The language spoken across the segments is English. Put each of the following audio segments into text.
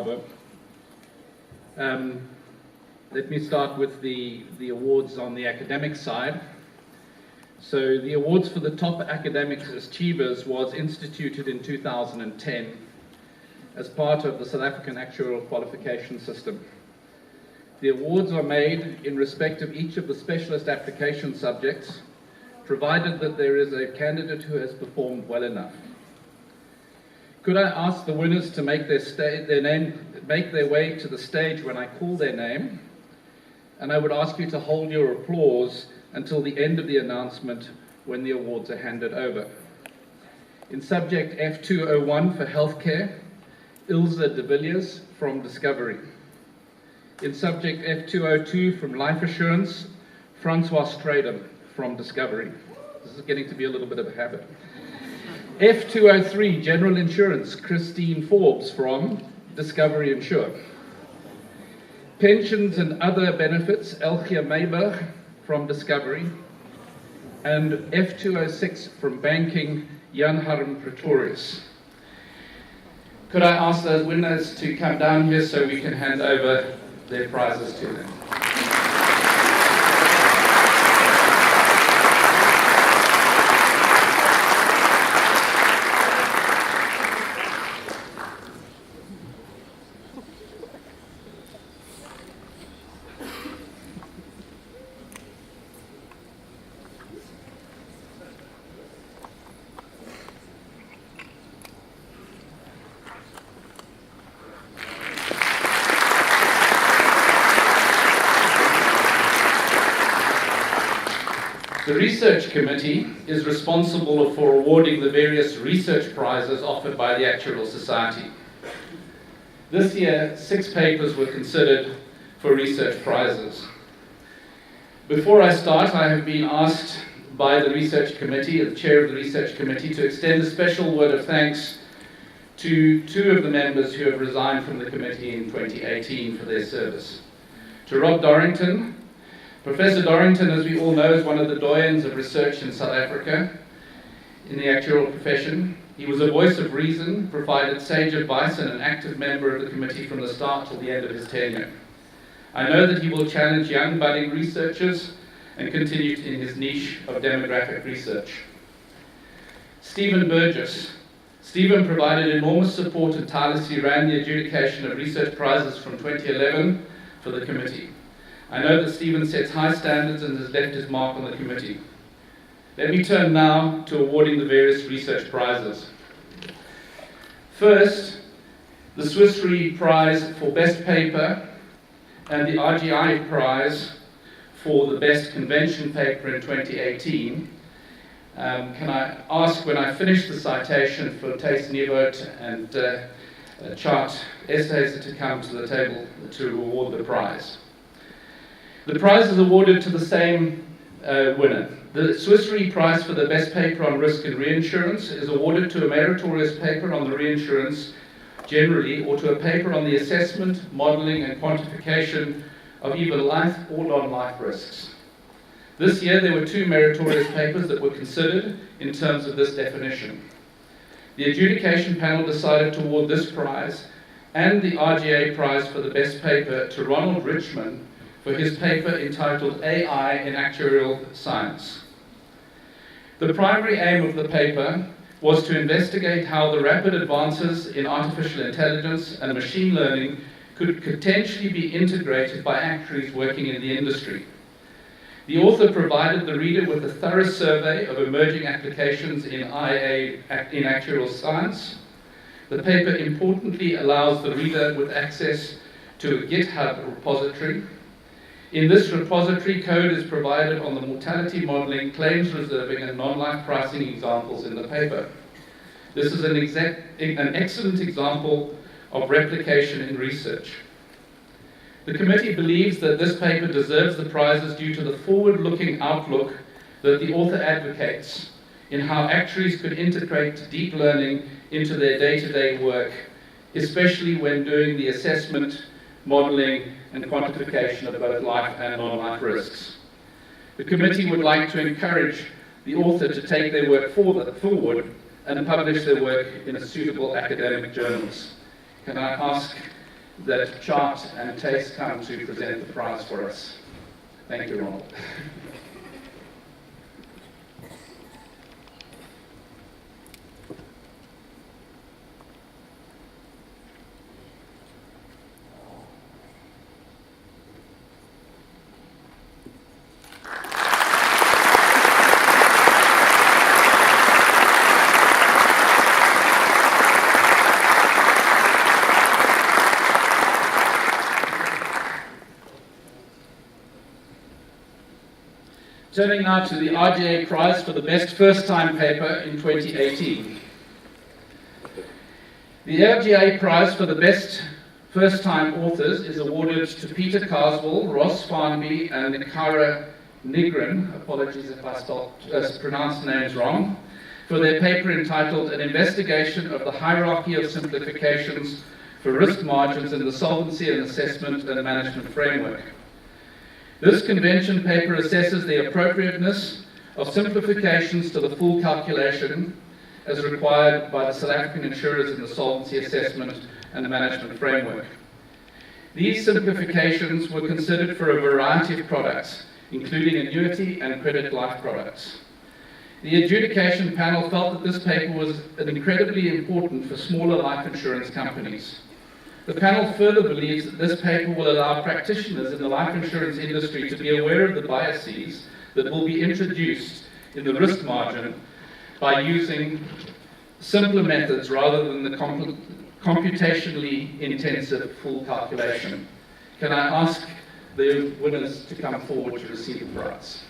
Thabo. Let me start with the awards on the academic side. So the awards for the top academic achievers was instituted in 2010 as part of the South African Actuarial Qualification System. The awards are made in respect of each of the specialist application subjects, provided that there is a candidate who has performed well enough. Could I ask the winners to make their way to the stage when I call their name? And I would ask you to hold your applause until the end of the announcement when the awards are handed over. In subject F201 for healthcare, Ilse de Villiers from Discovery. In subject F202 from life assurance, Francois Stradum from Discovery. This is getting to be a little bit of a habit. F203 general insurance, Christine Forbes from Discovery Insure. Pensions and other benefits, Elgia Mayberg from Discovery. And F206 from banking, Jan Harm Pretorius. Could I ask those winners to come down here so we can hand over their prizes to them? The Research Committee is responsible for awarding the various research prizes offered by the Actuarial Society. This year, 6 papers were considered for research prizes. Before I start, I have been asked by the Research Committee, the chair of the Research Committee, to extend a special word of thanks to 2 of the members who have resigned from the committee in 2018 for their service. To Rob Dorrington. Professor Dorrington, as we all know, is one of the doyens of research in South Africa in the actuarial profession. He was a voice of reason, provided sage advice, and an active member of the committee from the start till the end of his tenure. I know that he will challenge young budding researchers and continue in his niche of demographic research. Stephen Burgess. Stephen provided enormous support and tirelessly ran the adjudication of research prizes from 2011 for the committee. I know that Stephen sets high standards and has left his mark on the committee. Let me turn now to awarding the various research prizes. First, the Swiss Re Prize for Best Paper and the RGI Prize for the Best Convention Paper in 2018. Can I ask, when I finish the citation, for Thijs Nieuwoud and Chart Essays to come to the table to award the prize. The prize is awarded to the same winner. The Swiss Re Prize for the Best Paper on Risk and Reinsurance is awarded to a meritorious paper on the reinsurance generally, or to a paper on the assessment, modelling and quantification of either life or non-life risks. This year there were 2 meritorious papers that were considered in terms of this definition. The adjudication panel decided to award this prize and the RGA Prize for the Best Paper to Ronald Richman for his paper entitled AI in Actuarial Science. The primary aim of the paper was to investigate how the rapid advances in artificial intelligence and machine learning could potentially be integrated by actuaries working in the industry. The author provided the reader with a thorough survey of emerging applications in IA in actuarial science. The paper importantly allows the reader with access to a GitHub repository. In this repository, code is provided on the mortality modelling, claims reserving and non-life pricing examples in the paper. This is an excellent example of replication in research. The committee believes that this paper deserves the prizes due to the forward-looking outlook that the author advocates in how actuaries could integrate deep learning into their day-to-day work, especially when doing the assessment, modelling and quantification of both life and non-life risks. The committee would like to encourage the author to take their work forward and publish their work in a suitable academic journals. Can I ask that Chart and Taste come to present the prize for us. Thank you, Ronald. Turning now to the RGA Prize for the Best First-Time Paper in 2018. The RGA Prize for the Best First-Time Authors is awarded to Peter Carswell, Ross Farnby, and Nikara Nigrin, apologies if I pronounced names wrong, for their paper entitled An Investigation of the Hierarchy of Simplifications for Risk Margins in the Solvency and Assessment and Management Framework. This convention paper assesses the appropriateness of simplifications to the full calculation as required by the South African insurers in the Solvency Assessment and Management Framework. These simplifications were considered for a variety of products, including annuity and credit life products. The adjudication panel felt that this paper was incredibly important for smaller life insurance companies. The panel further believes that this paper will allow practitioners in the life insurance industry to be aware of the biases that will be introduced in the risk margin by using simpler methods rather than the computationally intensive full calculation. Can I ask the winners to come forward to receive the prize?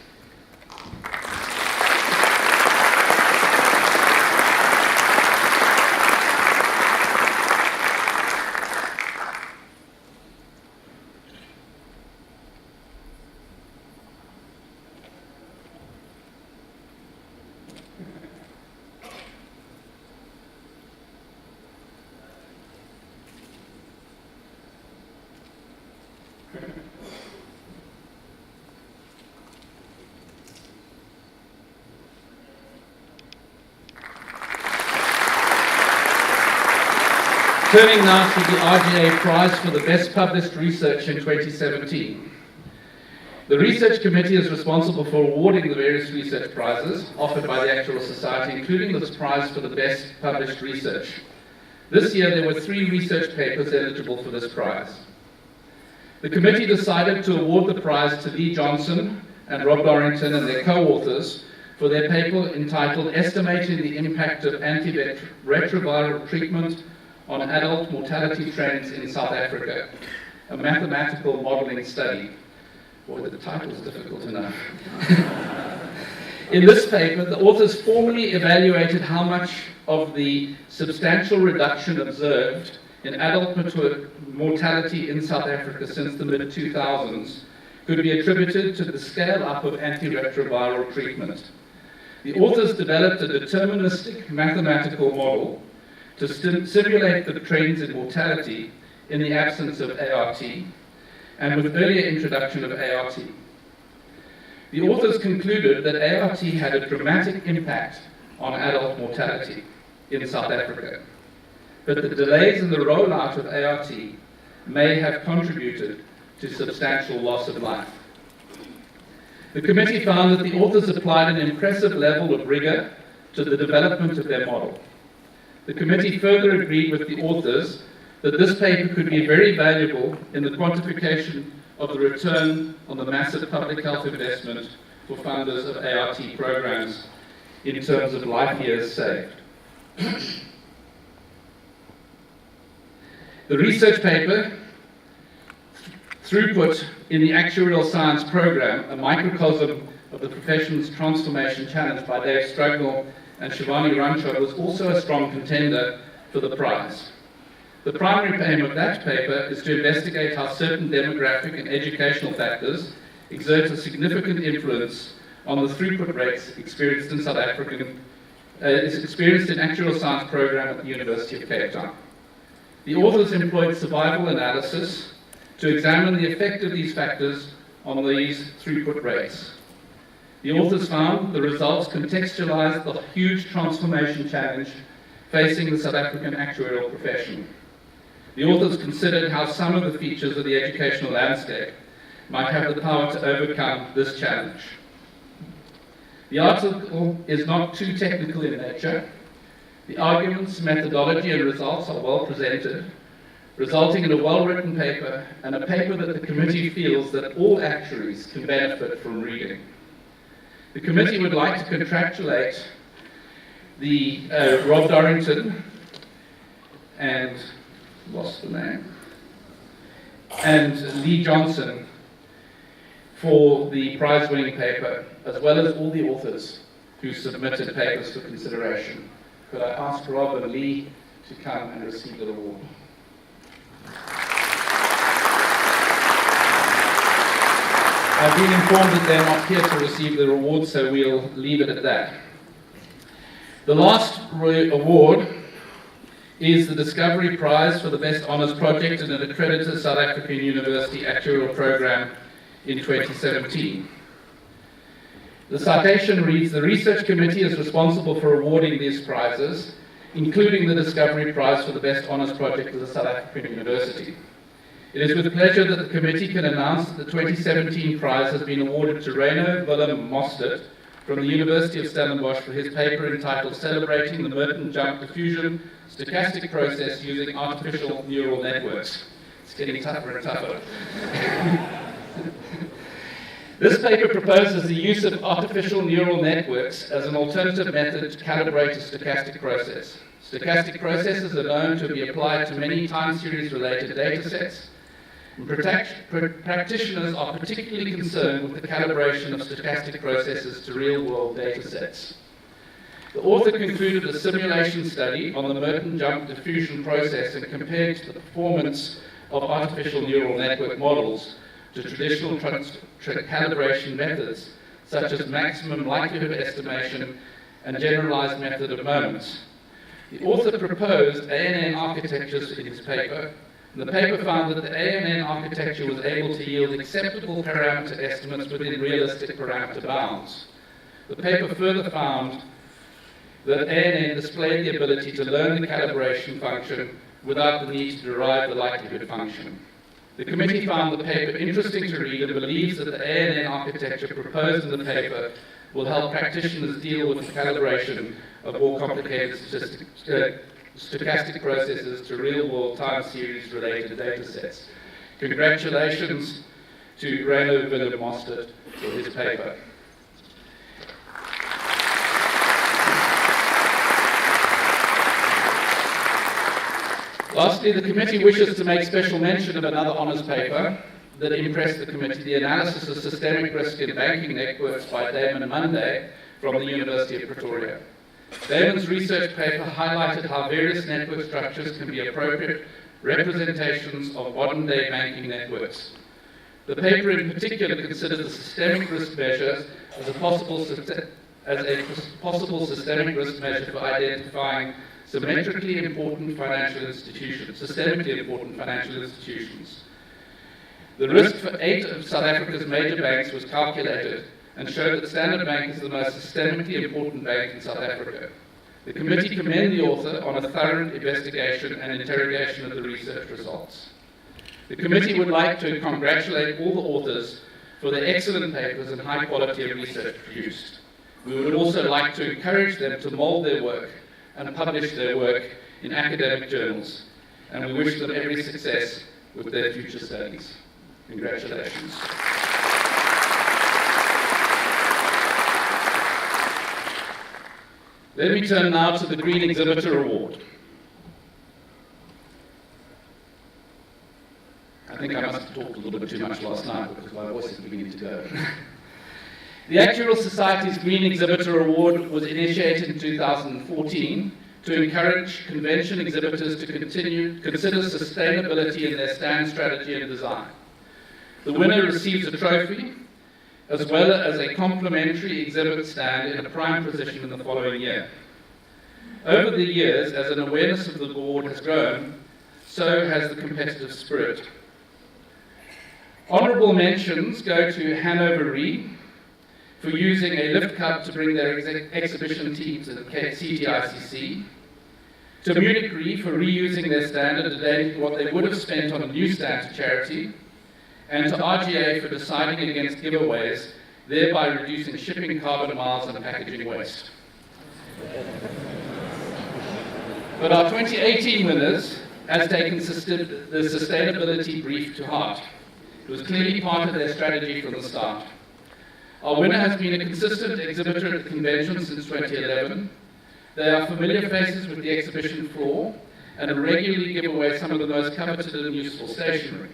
Turning now to the RGA Prize for the Best Published Research in 2017. The Research Committee is responsible for awarding the various research prizes offered by the Actuarial Society, including this prize for the Best Published Research. This year there were 3 research papers eligible for this prize. The committee decided to award the prize to Lee Johnson and Rob Dorrington and their co-authors for their paper entitled Estimating the Impact of Antiretroviral Treatment on Adult Mortality Trends in South Africa, a mathematical modeling study. Boy, the title is difficult enough. In this paper, the authors formally evaluated how much of the substantial reduction observed in adult mortality in South Africa since the mid-2000s could be attributed to the scale-up of antiretroviral treatment. The authors developed a deterministic mathematical model to simulate the trends in mortality in the absence of ART and with earlier introduction of ART. The authors concluded that ART had a dramatic impact on adult mortality in South Africa, but the delays in the rollout of ART may have contributed to substantial loss of life. The committee found that the authors applied an impressive level of rigor to the development of their model. The committee further agreed with the authors that this paper could be very valuable in the quantification of the return on the massive public health investment for funders of ART programs in terms of life years saved. The research paper, Throughput in the Actuarial Science Program, a microcosm of the profession's transformation challenge by Dave Strugnell and Shivani Ranchod, was also a strong contender for the prize. The primary aim of that paper is to investigate how certain demographic and educational factors exert a significant influence on the throughput rates experienced in experienced in Actuarial Science Program at the University of Cape Town. The authors employed survival analysis to examine the effect of these factors on these throughput rates. The authors found the results contextualized the huge transformation challenge facing the South African actuarial profession. The authors considered how some of the features of the educational landscape might have the power to overcome this challenge. The article is not too technical in nature. The arguments, methodology, and results are well presented, resulting in a well-written paper, and a paper that the committee feels that all actuaries can benefit from reading. The committee would like to congratulate the Rob Dorrington and lost the name, and Lee Johnson for the prize-winning paper, as well as all the authors who submitted papers for consideration. Could I ask Rob and Lee to come and receive the award? I've been informed that they're not here to receive the award, so we'll leave it at that. The last award is the Discovery Prize for the Best Honours Project in an accredited South African University actuarial program in 2017. The citation reads, "The Research Committee is responsible for awarding these prizes, including the Discovery Prize for the Best Honours Project of the South African University. It is with pleasure that the committee can announce that the 2017 prize has been awarded to Reino Willem Mostert from the University of Stellenbosch for his paper entitled Celebrating the Merton Jump Diffusion Stochastic Process Using Artificial Neural Networks." It's getting tougher and tougher. This paper proposes the use of artificial neural networks as an alternative method to calibrate a stochastic process. Stochastic processes are known to be applied to many time series related data sets, and practitioners are particularly concerned with the calibration of stochastic processes to real-world data sets. The author concluded a simulation study on the Merton jump diffusion process and compared the performance of artificial neural network models to traditional calibration methods, such as maximum likelihood estimation and generalized method of moments. The author proposed ANN architectures in his paper, and the paper found that the ANN architecture was able to yield acceptable parameter estimates within realistic parameter bounds. The paper further found that ANN displayed the ability to learn the calibration function without the need to derive the likelihood function. The committee found the paper interesting to read and believes that the ANN architecture proposed in the paper will help practitioners deal with the calibration of more complicated stochastic processes to real-world time series related data sets. Congratulations to Reino Willem Mostert for his paper. Lastly, the committee wishes to make special mention of another honours paper that impressed the committee, the analysis of systemic risk in banking networks by Damon Monday from the University of Pretoria. Damon's research paper highlighted how various network structures can be appropriate representations of modern-day banking networks. The paper in particular considers the systemic risk measure as a possible systemic risk measure for identifying systemically important financial institutions. The risk for 8 of South Africa's major banks was calculated and showed that Standard Bank is the most systemically important bank in South Africa. The committee commend the author on a thorough investigation and interrogation of the research results. The committee would like to congratulate all the authors for their excellent papers and high quality of research produced. We would also like to encourage them to mould their work and publish their work in academic journals, and we wish them every success with their future studies. Congratulations. Let me turn now to the Green Exhibitor Award. I think I must have talked a little bit too much last night because my voice is beginning to go. The Actuarial Society's Green Exhibitor Award was initiated in 2014 to encourage convention exhibitors to consider sustainability in their stand strategy and design. The winner receives a trophy, as well as a complimentary exhibit stand in a prime position in the following year. Over the years, as an awareness of the award has grown, so has the competitive spirit. Honourable mentions go to Hanover Re for using a lift cub to bring their exhibition team to the CTICC, to Munich Re for reusing their stand and donating what they would have spent on a new stand to charity, and to RGA for deciding against giveaways, thereby reducing shipping carbon miles and packaging waste. But our 2018 winners has taken the sustainability brief to heart. It was clearly part of their strategy from the start. Our winner has been a consistent exhibitor at the convention since 2011. They are familiar faces with the exhibition floor and regularly give away some of the most coveted and useful stationery.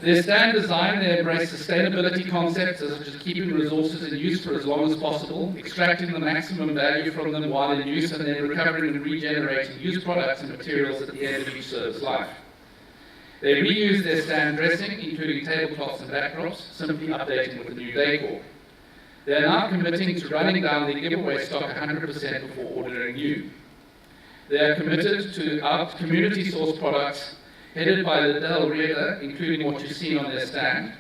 Their stand design, they embrace sustainability concepts such as keeping resources in use for as long as possible, extracting the maximum value from them while in use, and then recovering and regenerating used products and materials at the end of each service life. They reuse their stand dressing, including tablecloths and backdrops, simply updating with the new decor. They are now committing to running down the giveaway stock 100% before ordering new. They are committed to our community-sourced products headed by Liddell Reeder, including what you've seen on their stand,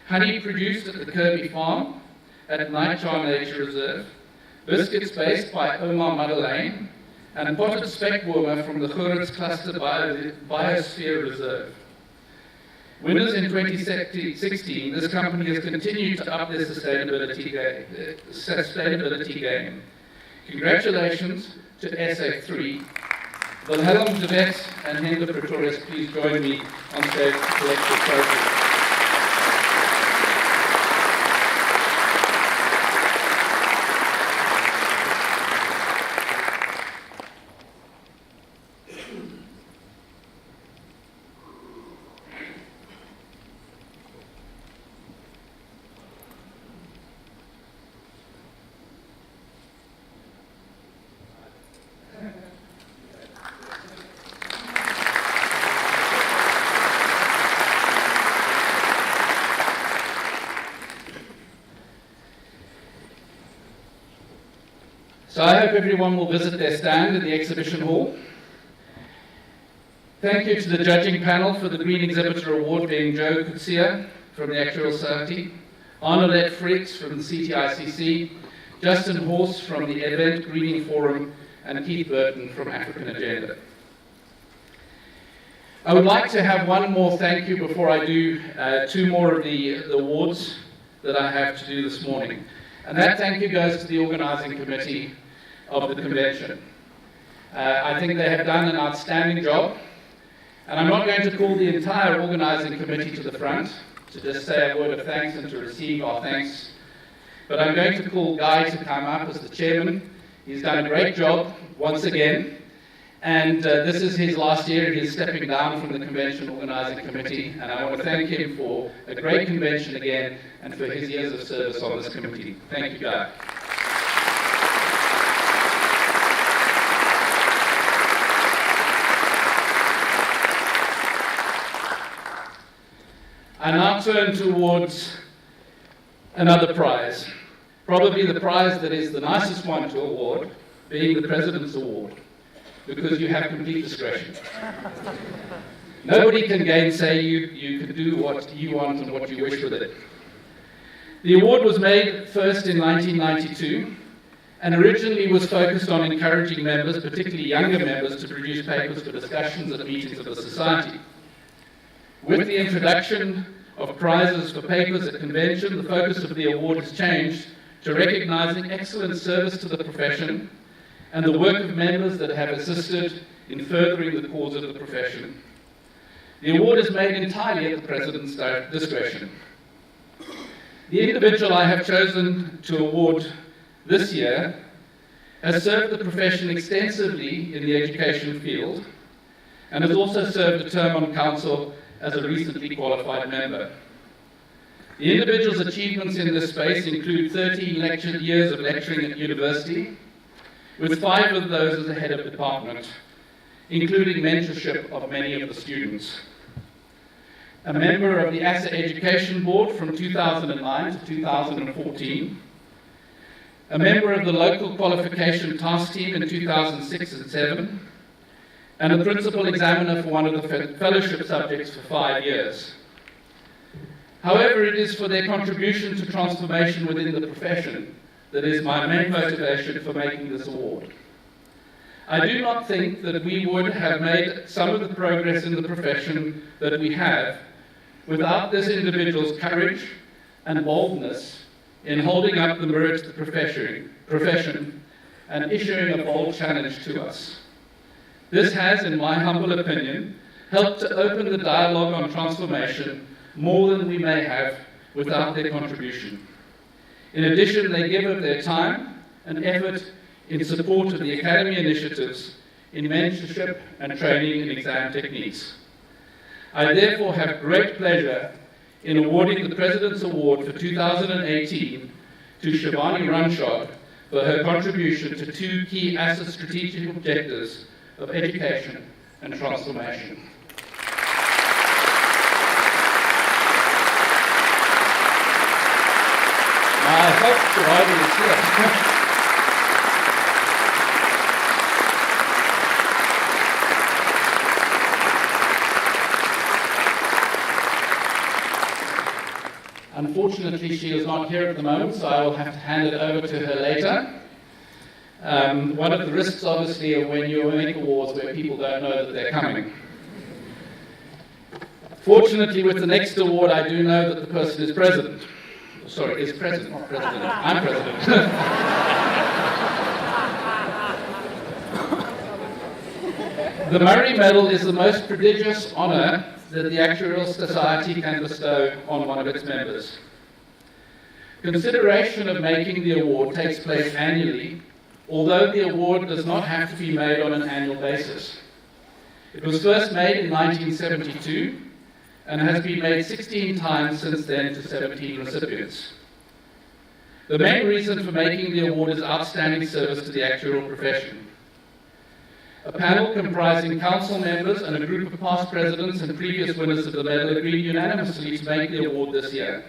honey produced at the Kirby Farm at Nightjar Nature Reserve, biscuits based by Omar Madeleine, and potted speckwormer from the Gurits Cluster Biosphere Reserve. Winners in 2016, this company has continued to up their sustainability game. Congratulations to SA3. Wilhelm de Wet and Hendrik Pretorius, please join me on stage to collect the trophy. So I hope everyone will visit their stand in the exhibition hall. Thank you to the judging panel for the Green Exhibitor Award, being Joe Kutsia from the Actuarial Society, Arnolet Fritz from the CTICC, Justin Horse from the Event Greening Forum, and Keith Burton from African Agenda. I would like to have one more thank you before I do two more of the awards that I have to do this morning. And that thank you goes to the organising committee of the convention. I think they have done an outstanding job, and I'm not going to call the entire organising committee to the front to just say a word of thanks and to receive our thanks, but I'm going to call Guy to come up as the chairman. He's done a great job once again, and this is his last year. He's stepping down from the convention organising committee, and I want to thank him for a great convention again and for his years of service on this committee. Thank you, Guy. I now turn towards another prize, probably the prize that is the nicest one to award, being the President's Award, because you have complete discretion. Nobody can gainsay you. You can do what you want and what you wish with it. The award was made first in 1992 and originally was focused on encouraging members, particularly younger members, to produce papers for discussions at meetings of the Society. With the introduction of prizes for papers at convention, the focus of the award has changed to recognising excellent service to the profession and the work of members that have assisted in furthering the cause of the profession. The award is made entirely at the President's discretion. The individual I have chosen to award this year has served the profession extensively in the education field and has also served a term on council as a recently qualified member. The individual's achievements in this space include 13 years of lecturing at university, with 5 of those as the head of department, including mentorship of many of the students. A member of the ASSA Education Board from 2009 to 2014, a member of the local qualification task team in 2006 and 2007, and a principal examiner for one of the fellowship subjects for 5 years. However, it is for their contribution to transformation within the profession that is my main motivation for making this award. I do not think that we would have made some of the progress in the profession that we have without this individual's courage and boldness in holding up the merits of the profession and issuing a bold challenge to us. This has, in my humble opinion, helped to open the dialogue on transformation more than we may have without their contribution. In addition, they give of their time and effort in support of the Academy initiatives in mentorship and training in exam techniques. I therefore have great pleasure in awarding the President's Award for 2018 to Shivani Ranchod for her contribution to two key asset strategic objectives of education and transformation. I hope Shivani is here. Unfortunately, she is not here at the moment, so I will have to hand it over to her later. One of the risks, obviously, of when you make awards where people don't know that they're coming. Fortunately, with the next award, I do know that the person is president. Sorry, is president, not president. I'm president. The Murray Medal is the most prodigious honour that the Actuarial Society can bestow on one of its members. Consideration of making the award takes place annually, although the award does not have to be made on an annual basis. It was first made in 1972 and has been made 16 times since then to 17 recipients. The main reason for making the award is outstanding service to the actuarial profession. A panel comprising council members and a group of past presidents and previous winners of the medal agreed unanimously to make the award this year.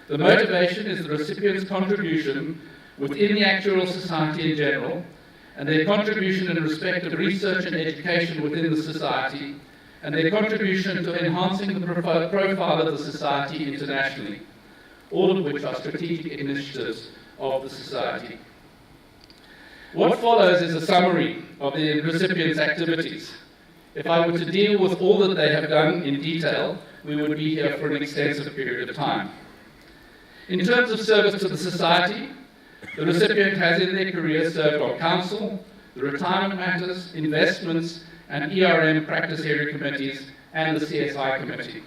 The motivation is the recipients' contribution within the Actuarial Society in general, and their contribution in respect of research and education within the Society, and their contribution to enhancing the profile of the Society internationally, all of which are strategic initiatives of the Society. What follows is a summary of the recipients' activities. If I were to deal with all that they have done in detail, we would be here for an extensive period of time. In terms of service to the Society, the recipient has in their career served on Council, the Retirement Matters, Investments, and ERM Practice Area Committees, and the CSI Committee.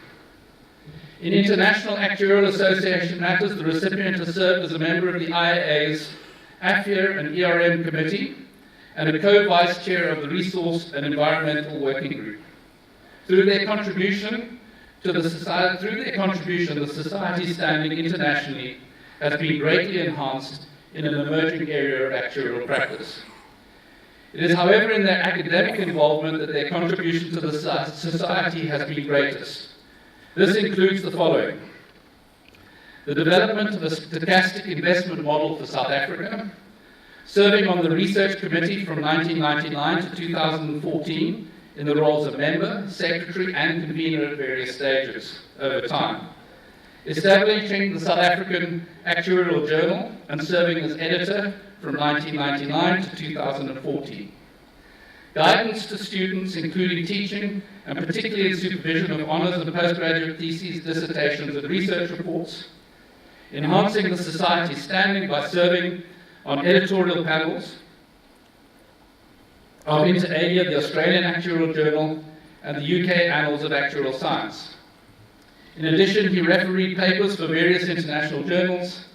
In International Actuarial Association matters, the recipient has served as a member of the IAA's AFIA and ERM Committee, and a co-vice chair of the Resource and Environmental Working Group. Through their contribution, the Society's standing internationally has been greatly enhanced in an emerging area of actuarial practice. It is, however, in their academic involvement that their contribution to the Society has been greatest. This includes the following: the development of a stochastic investment model for South Africa, serving on the Research Committee from 1999 to 2014 in the roles of member, secretary, and convener at various stages over time. Establishing the South African Actuarial Journal and serving as editor from 1999 to 2014. Guidance to students, including teaching, and particularly supervision of honours and postgraduate theses, dissertations, and research reports. Enhancing the Society's standing by serving on editorial panels of Inter Alia, the Australian Actuarial Journal, and the UK Annals of Actuarial Science. In addition, he refereed papers for various international journals,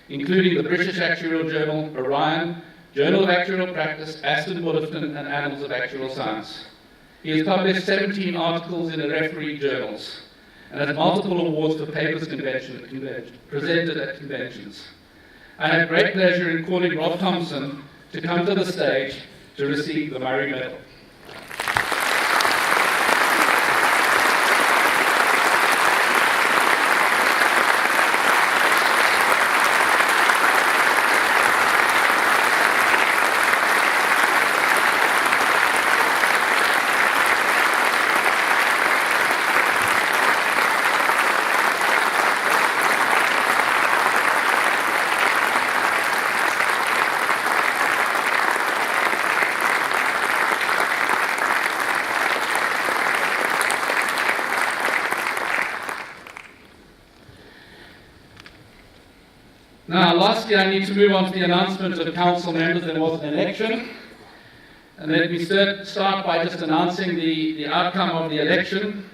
including the British Actuarial Journal, Orion, Journal of Actuarial Practice, Aston Bulletin, and Annals of Actuarial Science. He has published 17 articles in the refereed journals and has multiple awards for papers presented at conventions. I have great pleasure in calling Rob Thompson to come to the stage to receive the Murray Medal. Now, lastly, I need to move on to the announcement of council members. There was an election. And let me start by just announcing the outcome of the election.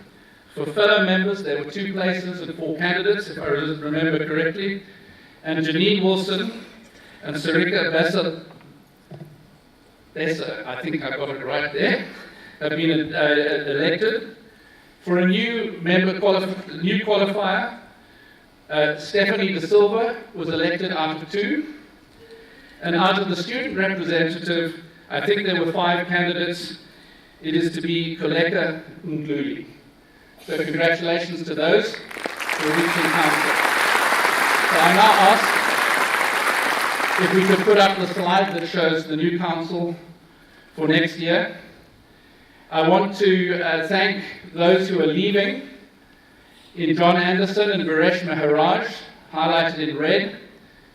For fellow members, there were 2 places and 4 candidates, if I remember correctly. And Janine Wilson and Sarika Besser, I think I got it right there, have been elected. For a new qualifier, Stephanie De Silva was elected out of 2. And out of the student representative, I think there were 5 candidates. It is to be Koleka Ndluli. So congratulations to those for reaching council. So I now ask if we could put up the slide that shows the new council for next year. I want to thank those who are leaving in John Anderson and Varesh Maharaj, highlighted in red.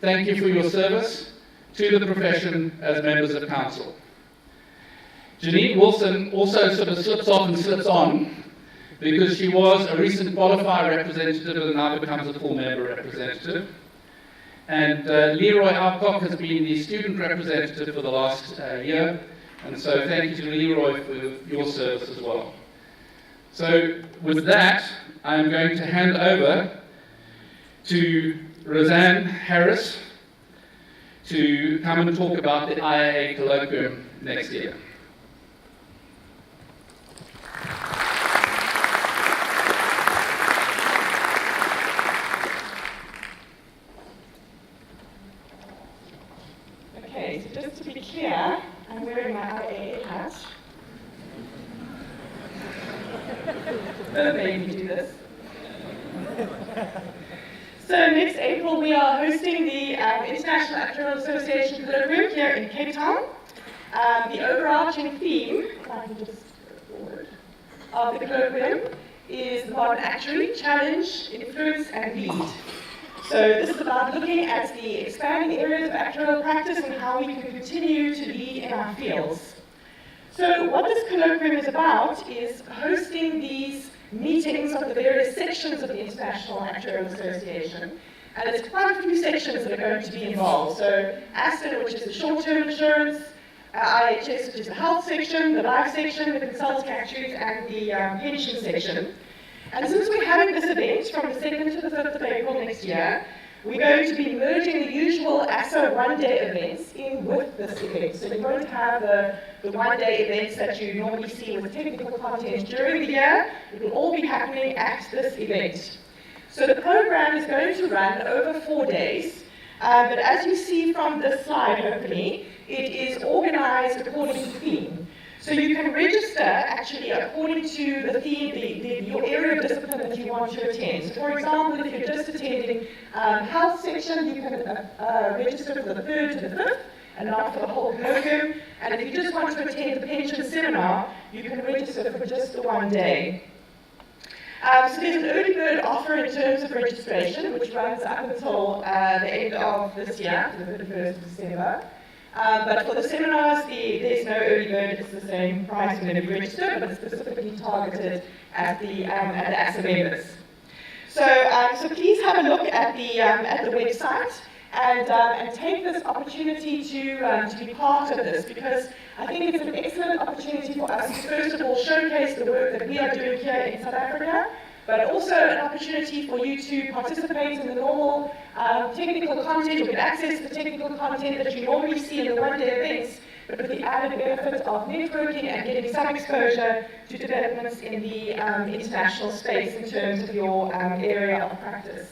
Thank you for your service to the profession as members of council. Janine Wilson also sort of slips off and slips on because she was a recent qualified representative and now becomes a full member representative. And Leroy Alcock has been the student representative for the last year, and so thank you to Leroy for your service as well. So with that, I am going to hand over to Roseanne Harris to come and talk about the IAA colloquium next year. Okay, so just to be clear, I'm wearing my IAA hat. Don't make me do this. So next April we are hosting the International Actuarial Association Colloquium here in Cape Town. The overarching theme, if I can just go forward, of the colloquium is the modern actuary, challenge, influence and lead. So this is about looking at the expanding areas of actuarial practice and how we can continue to lead in our fields. So what this colloquium is about is hosting these meetings of the various sections of the International Actuarial Association. And there's quite a few sections that are going to be involved. So Aston, which is the short-term insurance, IHS, which is the health section, the life section, the consulting actuaries, and the pension section. And since we're having this event from the 2nd to the 5th of April next year, we're going to be merging the usual ASSO one-day events in with this event. So you won't have the one-day events that you normally see with technical content during the year. It will all be happening at this event. So the program is going to run over 4 days. But as you see from this slide, hopefully, it is organized according to theme. So you can register actually according to the theme, your area of discipline that you want to attend. So for example, if you're just attending health section, you can register for the 3rd to the 5th and not for the whole colloquium. And if you just want to attend the pension seminar, you can register for just the 1 day. So there's an early bird offer in terms of registration, which runs up until the end of this year, the 31st of December. But for the seminars, there's no early bird, it's the same price whenever you register, but it's specifically targeted at the ASSA members. So please have a look at the website and take this opportunity to be part of this, because I think it's an excellent opportunity for us to first of all showcase the work that we are doing here in South Africa, but also an opportunity for you to participate in the normal technical content. You'll get access to the technical content that you normally see in the one-day events, but with the added benefit of networking and getting some exposure to developments in the international space in terms of your area of practice.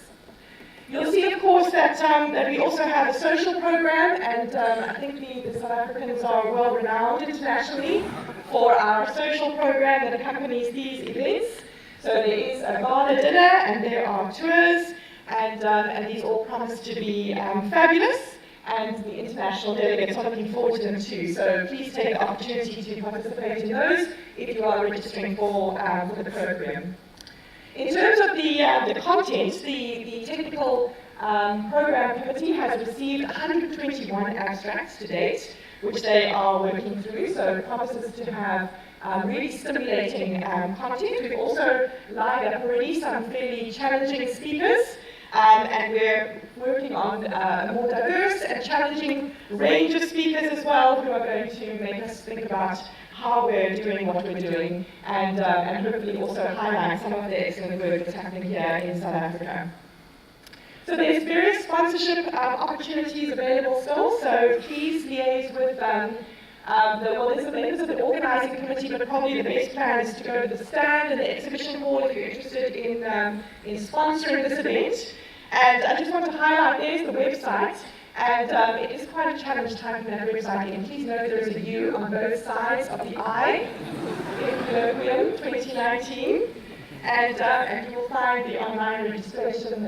You'll see, of course, that we also have a social program, and I think the South Africans are well renowned internationally for our social program that accompanies these events. So there is a gala dinner, and there are tours, and these all promise to be fabulous, and the international delegates are looking forward to them too. So please take the opportunity to participate in those if you are registering for the program. In terms of the content, the technical program committee has received 121 abstracts to date, which they are working through, so it promises to have really stimulating content. We've also lined up already some fairly challenging speakers, And we're working on a more diverse and challenging range of speakers as well, who are going to make us think about how we're doing what we're doing, and hopefully also highlight some of the excellent work that's happening here in South Africa. So there's various sponsorship opportunities available still, so please liaise with there's the members of the organising committee, but probably the best plan is to go to the stand and the exhibition hall if you're interested in sponsoring this event. And I just want to highlight, there's the website, and it is quite a challenge typing that website in. Please note there is a U on both sides of the I in Colloquium 2019. And you will find the online registration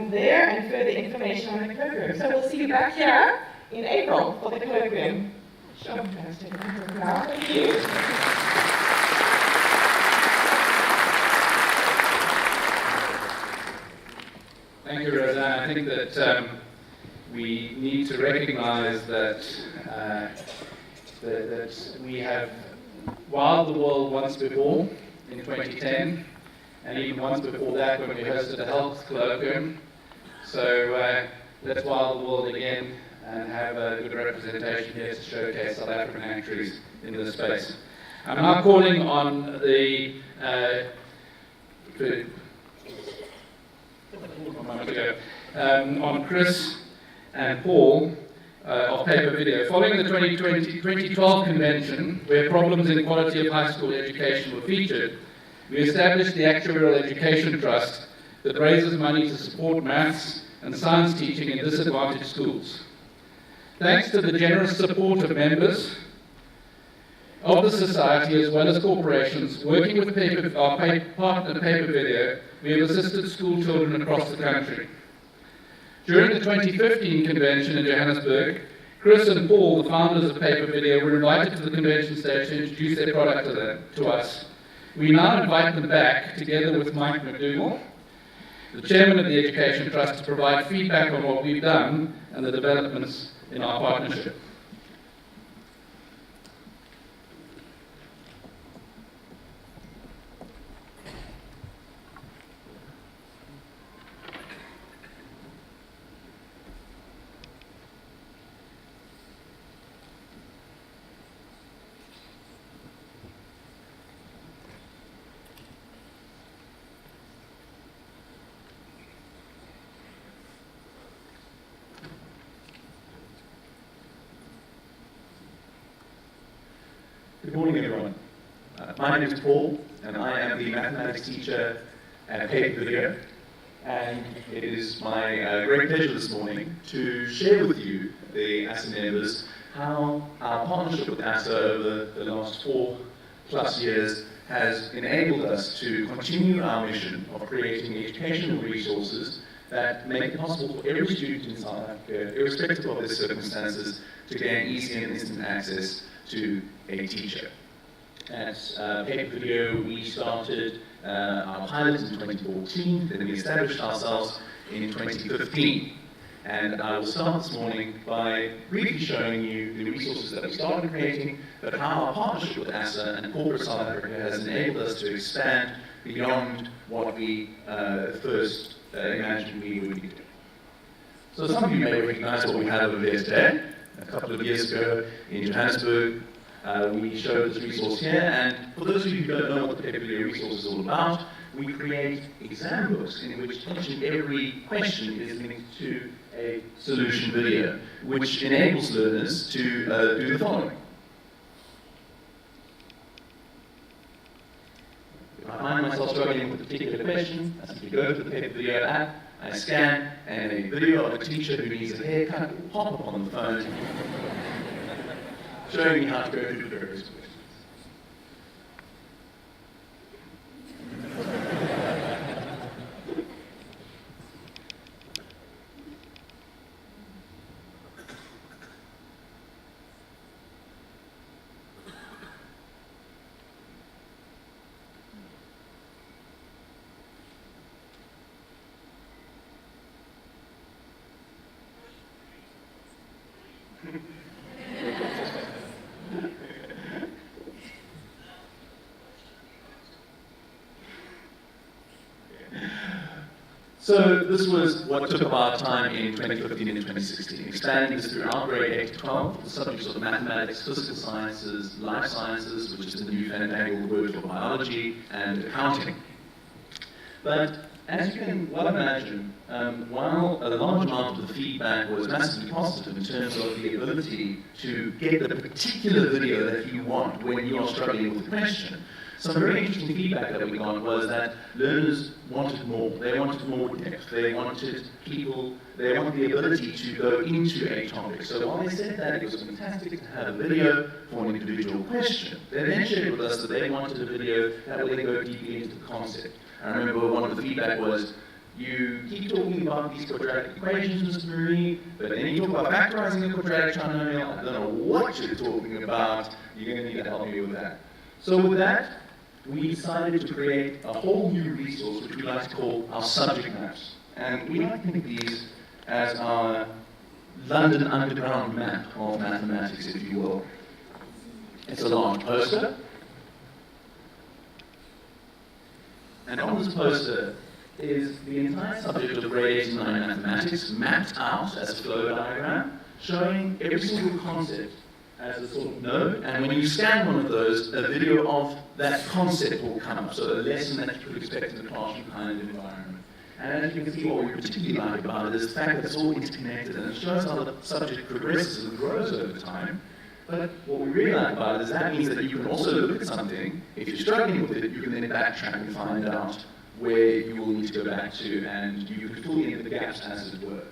there and further information on the colloquium. So we'll see you back here in April for the colloquium. Sure. Thank you. Thank you, Roseanne. I think that we need to recognize that that we have wowed the world once before in 2010. And even once before that when we hosted a health colloquium. So let's wow the world again and have a good representation here to showcase South African actuaries in this space. I'm now calling on the on Chris and Paul of Paper Video. Following the 2012 convention, where problems in quality of high school education were featured, we established the Actuarial Education Trust that raises money to support maths and science teaching in disadvantaged schools. Thanks to the generous support of members of the Society as well as corporations, working with our partner Paper Video, we have assisted school children across the country. During the 2015 convention in Johannesburg, Chris and Paul, the founders of Paper Video, were invited to the convention stage to introduce their product to us. We now invite them back, together with Mike McDougall, the chairman of the Education Trust, to provide feedback on what we've done and the developments in our partnership. Good morning, everyone. My name is Paul, and I am the mathematics teacher at Paper Video. And it is my great pleasure this morning to share with you, the ASSA members, how our partnership with ASSA over the last 4+ years has enabled us to continue our mission of creating educational resources that make it possible for every student in South Africa, irrespective of their circumstances, to gain easy and instant access to a teacher. At Paper Video, we started our pilot in 2014, then we established ourselves in 2015. And I will start this morning by briefly showing you the resources that we started creating, but how our partnership with ASSA and corporate South Africa has enabled us to expand beyond what we first imagined we would be doing. So some of you may recognize what we have over there today. A couple of years ago in Johannesburg, we showed this resource here, and for those of you who don't know what the Paper Video resource is all about, we create exam books in which each and every question is linked to a solution video, which enables learners to do the following. If I find myself struggling with a particular question, I simply go to the Paper Video app, I scan, and a video of a teacher who needs a haircut will pop up on the phone, showing me how to go through the various questions. So this was what took up our time in 2015 and 2016, expanding this throughout grade 8 to 12, the subjects of mathematics, physical sciences, life sciences, which is the new fandangled word for biology, and accounting. But as you can well imagine, while a large amount of the feedback was massively positive in terms of the ability to get the particular video that you want when you are struggling with the question, some very interesting feedback that we got was that learners wanted more. They wanted more depth. They wanted the ability to go into a topic. So while they said that it was fantastic to have a video for an individual question, they then shared with us that they wanted a video that would then go deeply into the concept. I remember one of the feedback was, you keep talking about these quadratic equations, Mr. Marie, but then you talk about factorizing a quadratic trinomial. I don't know what you're talking about. You're going to need to help me with that. So with that, we decided to create a whole new resource which we like to call our subject maps. And we like to think of these as our London Underground map of mathematics, if you will. It's a large poster. And on this poster is the entire subject of grade 8 and 9 mathematics mapped out as a flow diagram, showing every single concept as a sort of node, and when you scan one of those, a video of that concept will come up, so a lesson that you could expect in a classroom kind of environment. And as you can see, what we particularly like about it is the fact that it's all interconnected, and it shows how the subject progresses and grows over time. But what we really like about it is that means that you can also look at something, if you're struggling with it, you can then backtrack and find out where you will need to go back to, and you can fill in the gaps, as it were.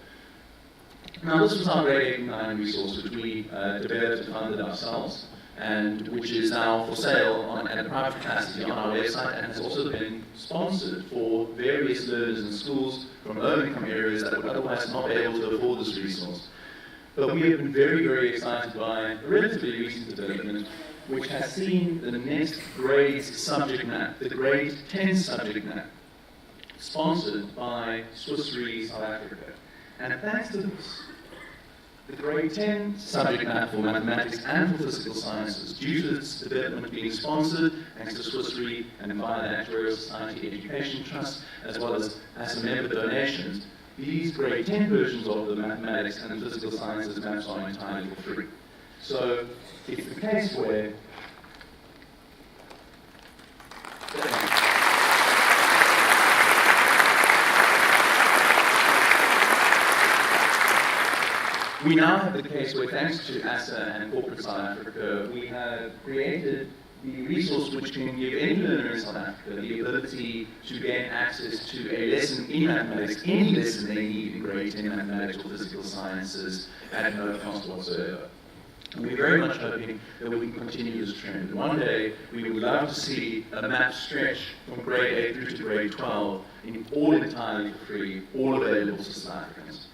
Now, this was our grade 8 and 9 resource, which we developed and funded ourselves, and which is now for sale at a private capacity on our website, and has also been sponsored for various learners and schools from low-income areas that would otherwise not be able to afford this resource. But we have been very, very excited by a relatively recent development, which has seen the next grade's subject map, the grade 10 subject map, sponsored by Swiss Re South Africa. And thanks to this, the grade 10 subject map for mathematics and for physical sciences, due to its development being sponsored, thanks to Swiss Re and via the Actuarial Society Education Trust, as well as some member donations, these grade 10 versions of the mathematics and physical sciences maps are entirely for free. So it's the case where we now have the case where, thanks to ASA and Corporate South Africa, we have created the resource which can give any learner in South Africa the ability to gain access to a lesson in mathematics, any lesson they need in grade 10 mathematics or physical sciences at no cost whatsoever. And we're very much hoping that we can continue this trend. And one day, we would love to see a map stretch from grade 8 through to grade 12, all entirely for free, all available to South Africans.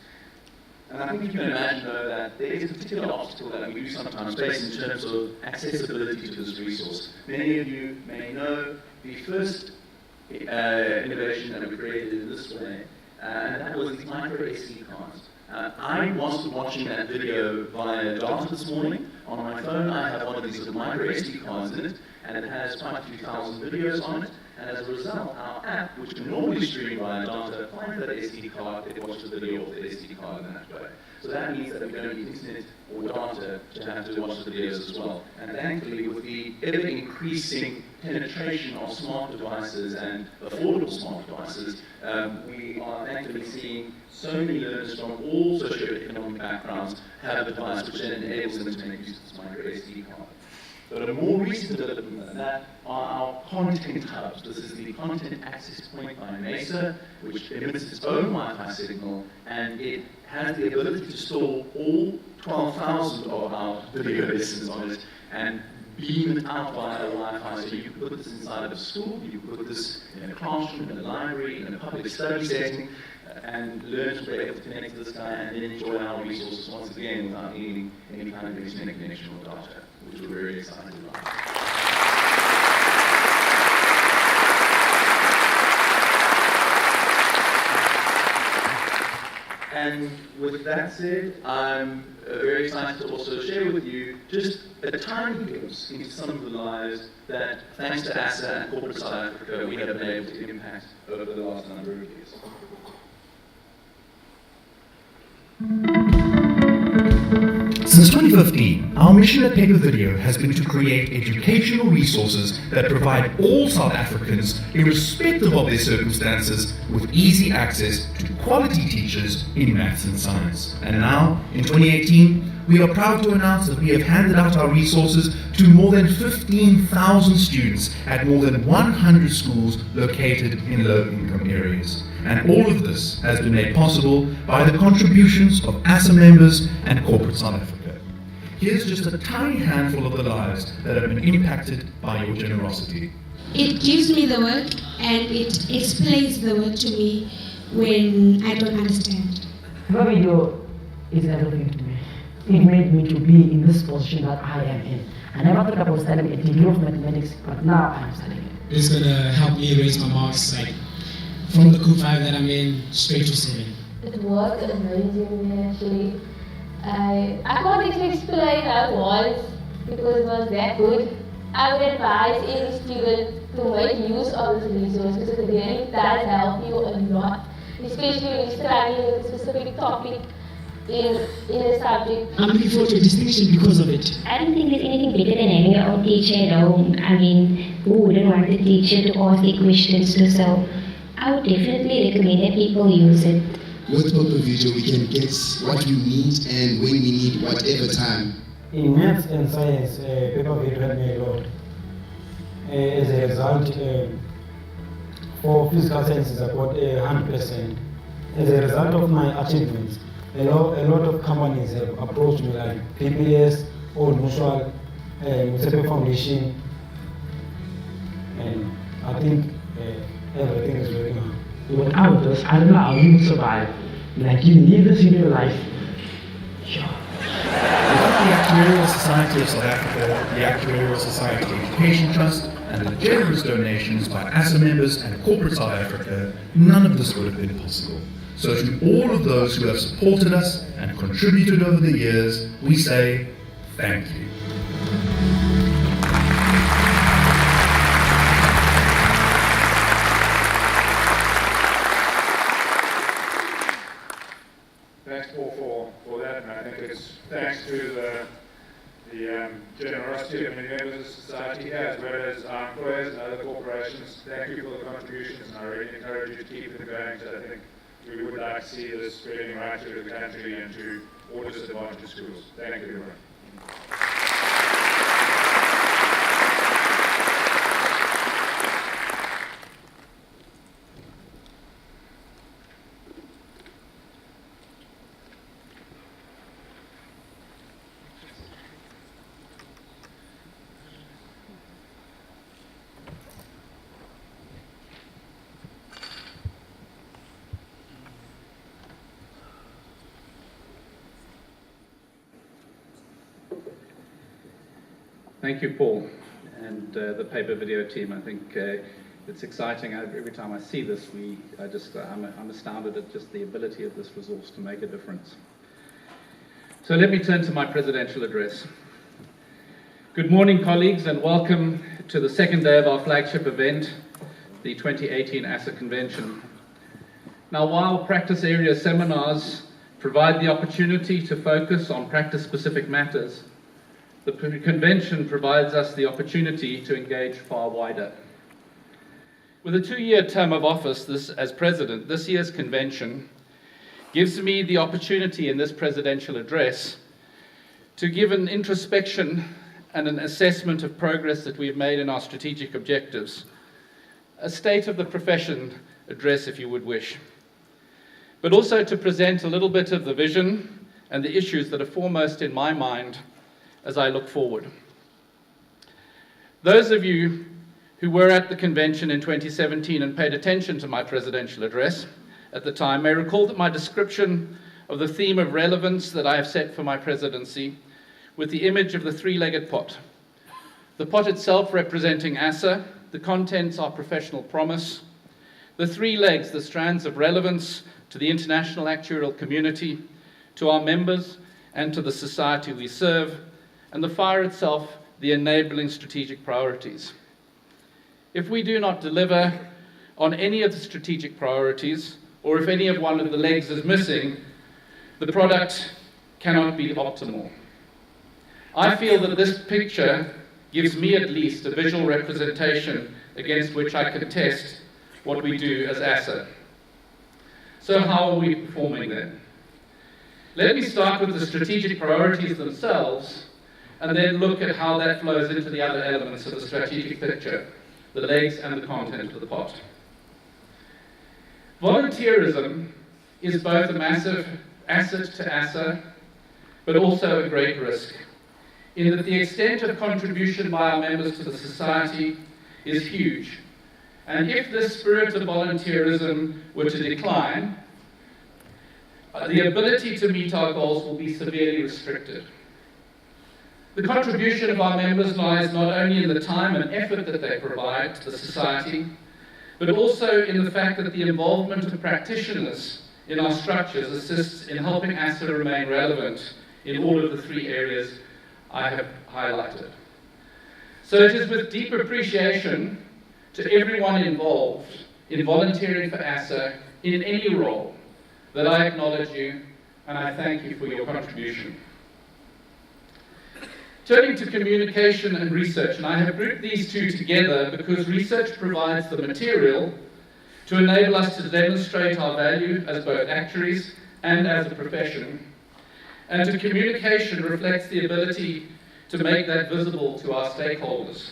And I think you can imagine, though, that there is a particular obstacle that we do sometimes face in terms of accessibility to this resource. Many of you may know the first innovation that we created in this way, and that was these micro SD cards. I was watching that video via data this morning. On my phone, I have one of these little micro SD cards in it, and it has quite a few thousand videos on it. And as a result, our app, which can normally stream via data, finds that SD card, it watches the video of the SD card in that way. So that means that we don't need internet or data to have to watch the videos as well. And thankfully, with the ever-increasing penetration of smart devices and affordable smart devices, we are thankfully seeing so many learners from all socioeconomic backgrounds have a device which then enables them to make use of this micro SD card. But a more recent development than that are our content hubs. This is the content access point by Mesa, which emits its own Wi-Fi signal, and it has the ability to store all 12,000 of our video lessons on it and beam it out via Wi-Fi. So you can put this inside of a school, you can put this in a classroom, in a library, in a public study setting, and learners will be able to connect to this guy and then enjoy our resources once again without needing any kind of internet connection or data, which we're very excited about. And with that said, I'm very excited to also share with you just a tiny glimpse into some of the lives that, thanks to ASA and Corporate South Africa, we have been able to impact over the last number of years. Since 2015, our mission at Paper Video has been to create educational resources that provide all South Africans, irrespective of their circumstances, with easy access to quality teachers in maths and science. And now, in 2018, we are proud to announce that we have handed out our resources to more than 15,000 students at more than 100 schools located in low-income areas. And all of this has been made possible by the contributions of ASA members and corporate South Africa. Here's just a tiny handful of the lives that have been impacted by your generosity. It gives me the work and it explains the work to me when I don't understand. The video is everything to me. It made me to be in this position that I am in. I never thought I was studying a degree of mathematics, but now I am studying it. It's gonna help me raise my marks, like from the group 5 that I'm in straight to 7. It was amazing actually. I can't even explain how it was because it was that good. I would advise every student to make use of this resource because it really does help you a lot, especially when you're studying a specific topic in a subject. I'm looking forward to a distinction because of it. I don't think there's anything better than having your own teacher at home. I mean, who wouldn't want the teacher to ask their questions to? So I would definitely recommend that people use it. With Paper Video, we can get what we need and when we need, whatever time. In maths and science, Paper Video helped me a lot. As a result, for physical sciences, I got 100%. As a result of my achievements, a lot of companies have approached me, like PPS, Old Mutual, Musepe Foundation, and I think everything is working out. Without this, I don't know how you would survive. Like, you need this in your life. Without the Actuarial Society of South Africa, the Actuarial Society Education Trust, and the generous donations by ASA members and corporate South Africa, none of this would have been possible. So to all of those who have supported us and contributed over the years, we say thank you. Thanks, Paul, for that, and I think it's thanks to the generosity of many members of society as well as our employers and other corporations. Thank you for the contributions, and I really encourage you to keep it going. So I think we would like to see this spreading right through the country and to all disadvantaged schools. Thank you, everyone. Thank you, Paul, and the Paper Video team. I think it's exciting. Every time I see this, I'm astounded at just the ability of this resource to make a difference. So let me turn to my presidential address. Good morning, colleagues, and welcome to the second day of our flagship event, the 2018 ASA Convention. Now, while practice area seminars provide the opportunity to focus on practice-specific matters, the convention provides us the opportunity to engage far wider. With a 2-year term of office as president, this year's convention gives me the opportunity in this presidential address to give an introspection and an assessment of progress that we've made in our strategic objectives, a state of the profession address, if you would wish, but also to present a little bit of the vision and the issues that are foremost in my mind as I look forward. Those of you who were at the convention in 2017 and paid attention to my presidential address at the time may recall that my description of the theme of relevance that I have set for my presidency with the image of the three-legged pot. The pot itself representing ASA, the contents our professional promise, the three legs, the strands of relevance to the international actuarial community, to our members, and to the society we serve, and the fire itself, the enabling strategic priorities. If we do not deliver on any of the strategic priorities, or if any of one of the legs is missing, the product cannot be optimal. I feel that this picture gives me at least a visual representation against which I can test what we do as ASA. So how are we performing then? Let me start with the strategic priorities themselves and then look at how that flows into the other elements of the strategic picture, the legs and the content of the pot. Volunteerism is both a massive asset to ASA, but also a great risk, in that the extent of contribution by our members to the society is huge. And if this spirit of volunteerism were to decline, the ability to meet our goals will be severely restricted. The contribution of our members lies not only in the time and effort that they provide to the society, but also in the fact that the involvement of practitioners in our structures assists in helping ASA remain relevant in all of the three areas I have highlighted. So it is with deep appreciation to everyone involved in volunteering for ASA in any role that I acknowledge you and I thank you for your contribution. Turning to communication and research, and I have grouped these two together because research provides the material to enable us to demonstrate our value as both actuaries and as a profession, and to communication reflects the ability to make that visible to our stakeholders.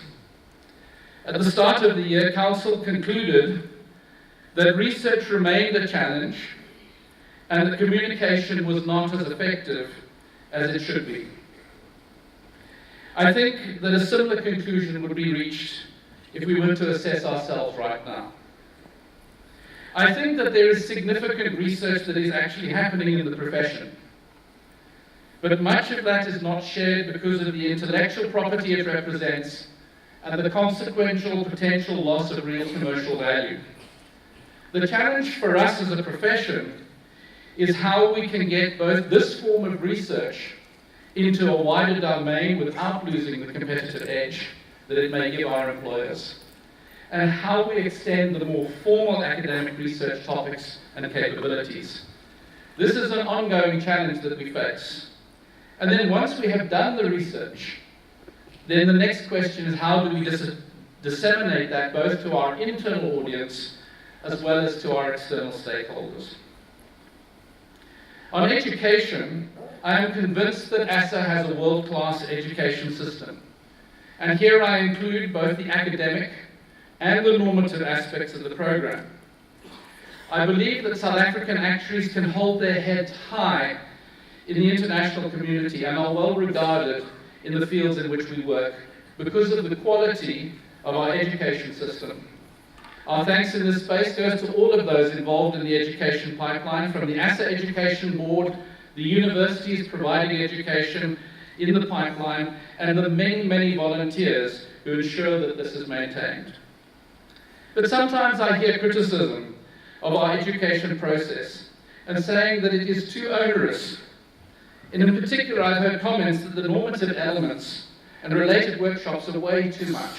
At the start of the year, Council concluded that research remained a challenge and that communication was not as effective as it should be. I think that a similar conclusion would be reached if we were to assess ourselves right now. I think that there is significant research that is actually happening in the profession, but much of that is not shared because of the intellectual property it represents and the consequential potential loss of real commercial value. The challenge for us as a profession is how we can get both this form of research into a wider domain without losing the competitive edge that it may give our employers, and how we extend the more formal academic research topics and capabilities. This is an ongoing challenge that we face. And then once we have done the research, then the next question is how do we disseminate that both to our internal audience as well as to our external stakeholders. On education, I am convinced that ASA has a world-class education system. And here I include both the academic and the normative aspects of the program. I believe that South African actuaries can hold their heads high in the international community and are well regarded in the fields in which we work because of the quality of our education system. Our thanks in this space goes to all of those involved in the education pipeline, from the ASA Education Board, the universities providing education in the pipeline, and the many, many volunteers who ensure that this is maintained. But sometimes I hear criticism of our education process and saying that it is too onerous. And in particular, I've heard comments that the normative elements and related workshops are way too much.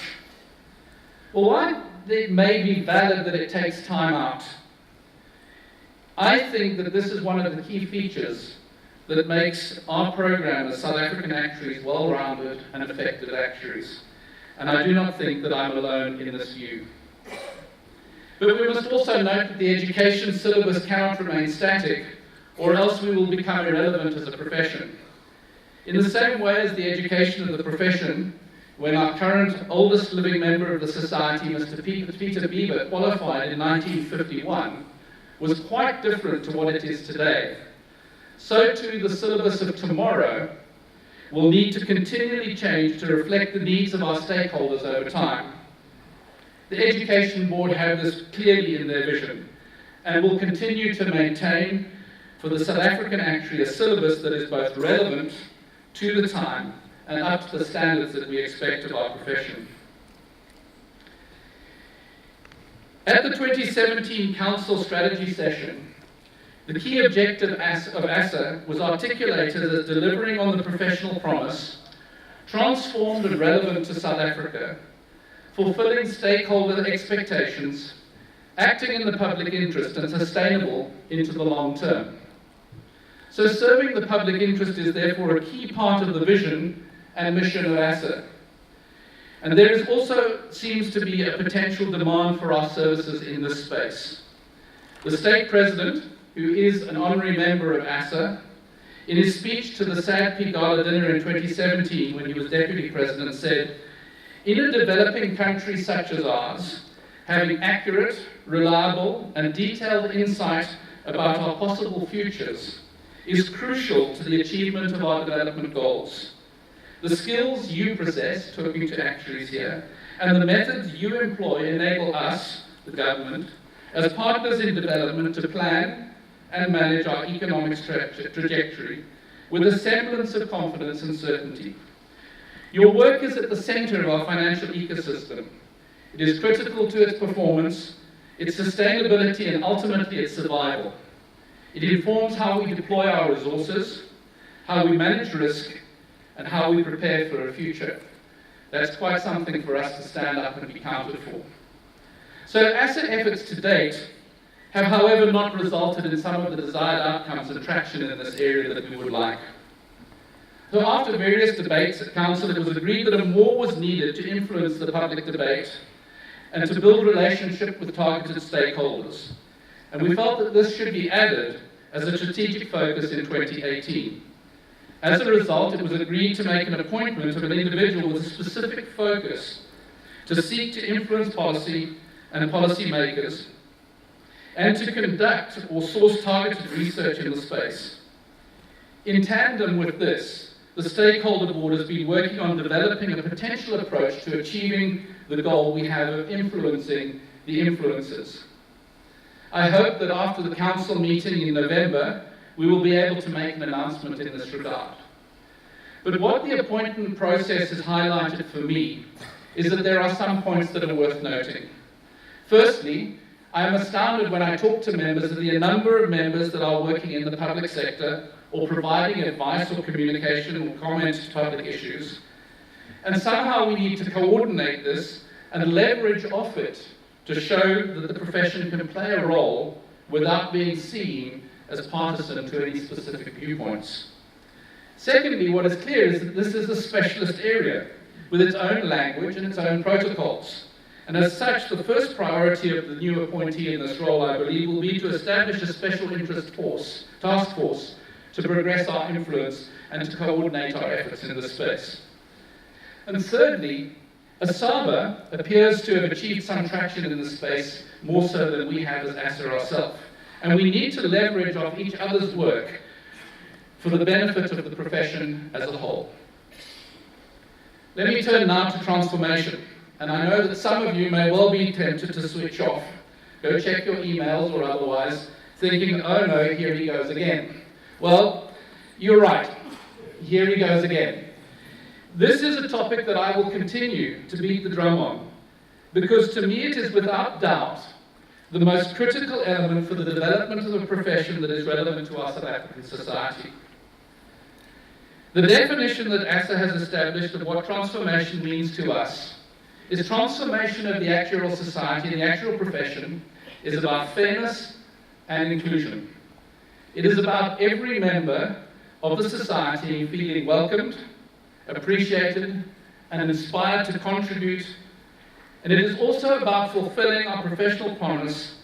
Well, while it may be valid that it takes time out, I think that this is one of the key features that makes our program as South African actuaries well-rounded and effective actuaries. And I do not think that I'm alone in this view. But we must also note that the education syllabus cannot remain static, or else we will become irrelevant as a profession. In the same way as the education of the profession, when our current oldest living member of the society, Mr. Peter Bieber, qualified in 1951, was quite different to what it is today, so too the syllabus of tomorrow will need to continually change to reflect the needs of our stakeholders over time. The Education Board have this clearly in their vision and will continue to maintain for the South African actuary a syllabus that is both relevant to the time and up to the standards that we expect of our profession. At the 2017 Council Strategy Session, the key objective of ASA was articulated as delivering on the professional promise, transformed and relevant to South Africa, fulfilling stakeholder expectations, acting in the public interest and sustainable into the long term. So serving the public interest is therefore a key part of the vision and mission of ASA. And there is also seems to be a potential demand for our services in this space. The state president, who is an honorary member of ASA, in his speech to the SADP Gala dinner in 2017 when he was deputy president said, "In a developing country such as ours, having accurate, reliable and detailed insight about our possible futures is crucial to the achievement of our development goals. The skills you possess," talking to actuaries here, "and the methods you employ enable us, the government, as partners in development to plan and manage our economic trajectory with a semblance of confidence and certainty. Your work is at the center of our financial ecosystem. It is critical to its performance, its sustainability, and ultimately its survival. It informs how we deploy our resources, how we manage risk, and how we prepare for a future." That's quite something for us to stand up and be counted for. So ASA efforts to date have, however, not resulted in some of the desired outcomes and traction in this area that we would like. So after various debates at Council, it was agreed that more was needed to influence the public debate and to build relationship with targeted stakeholders. And we felt that this should be added as a strategic focus in 2018. As a result, it was agreed to make an appointment of an individual with a specific focus to seek to influence policy and policy makers and to conduct or source targeted research in the space. In tandem with this, the stakeholder board has been working on developing a potential approach to achieving the goal we have of influencing the influencers. I hope that after the council meeting in November, we will be able to make an announcement in this regard. But what the appointment process has highlighted for me is that there are some points that are worth noting. Firstly, I am astounded when I talk to members of the number of members that are working in the public sector or providing advice or communication or comment to public issues. And somehow we need to coordinate this and leverage off it to show that the profession can play a role without being seen as partisan to any specific viewpoints. Secondly, what is clear is that this is a specialist area with its own language and its own protocols. And as such, the first priority of the new appointee in this role, I believe, will be to establish a special interest task force to progress our influence and to coordinate our efforts in this space. And thirdly, ASABA appears to have achieved some traction in this space, more so than we have as ASA ourselves. And we need to leverage off each other's work for the benefit of the profession as a whole. Let me turn now to transformation. And I know that some of you may well be tempted to switch off, go check your emails or otherwise, thinking, "Oh no, here he goes again." Well, you're right. Here he goes again. This is a topic that I will continue to beat the drum on, because to me it is without doubt the most critical element for the development of a profession that is relevant to our South African society. The definition that ASA has established of what transformation means to us is transformation of the actuarial society and the actuarial profession is about fairness and inclusion. It is about every member of the society feeling welcomed, appreciated, and inspired to contribute. And it is also about fulfilling our professional promise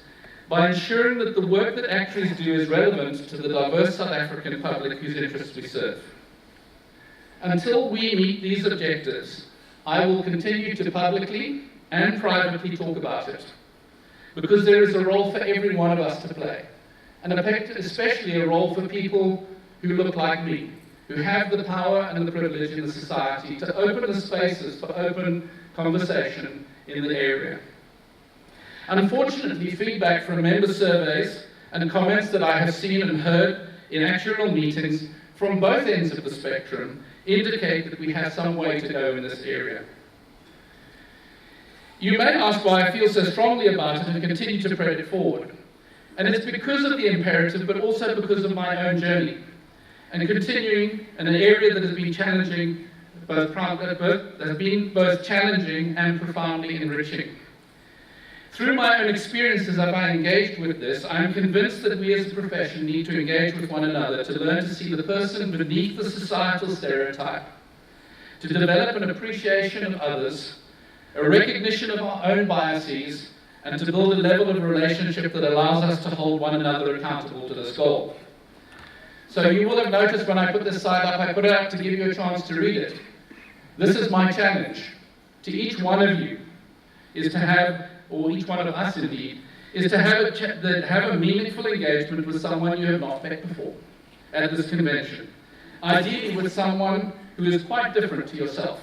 by ensuring that the work that actuaries do is relevant to the diverse South African public whose interests we serve. Until we meet these objectives, I will continue to publicly and privately talk about it, because there is a role for every one of us to play, and especially a role for people who look like me, who have the power and the privilege in the society to open the spaces for open conversation in the area. Unfortunately, feedback from member surveys and comments that I have seen and heard in actuarial meetings from both ends of the spectrum indicate that we have some way to go in this area. You may ask why I feel so strongly about it and continue to put it forward. And it's because of the imperative, but also because of my own journey. And continuing in an area that has been challenging, both challenging and profoundly enriching. Through my own experiences as I engaged with this, I am convinced that we as a profession need to engage with one another to learn to see the person beneath the societal stereotype, to develop an appreciation of others, a recognition of our own biases, and to build a level of relationship that allows us to hold one another accountable to this goal. So you will have noticed when I put this slide up, I put it up to give you a chance to read it. This is my challenge to each one of you, is to have, or each one of us indeed, is to have a meaningful engagement with someone you have not met before at this convention. Ideally with someone who is quite different to yourself.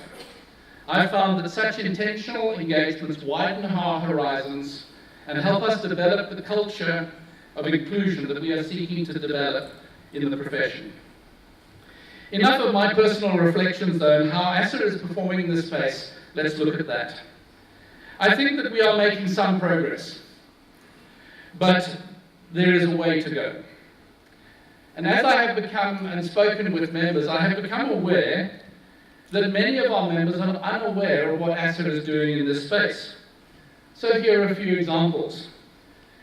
I found that such intentional engagements widen our horizons and help us develop the culture of inclusion that we are seeking to develop in the profession. Enough of my personal reflections though on how ASSA is performing in this space. Let's look at that. I think that we are making some progress, but there is a way to go. And as I have become and spoken with members, I have become aware that many of our members are unaware of what ASSA is doing in this space. So here are a few examples.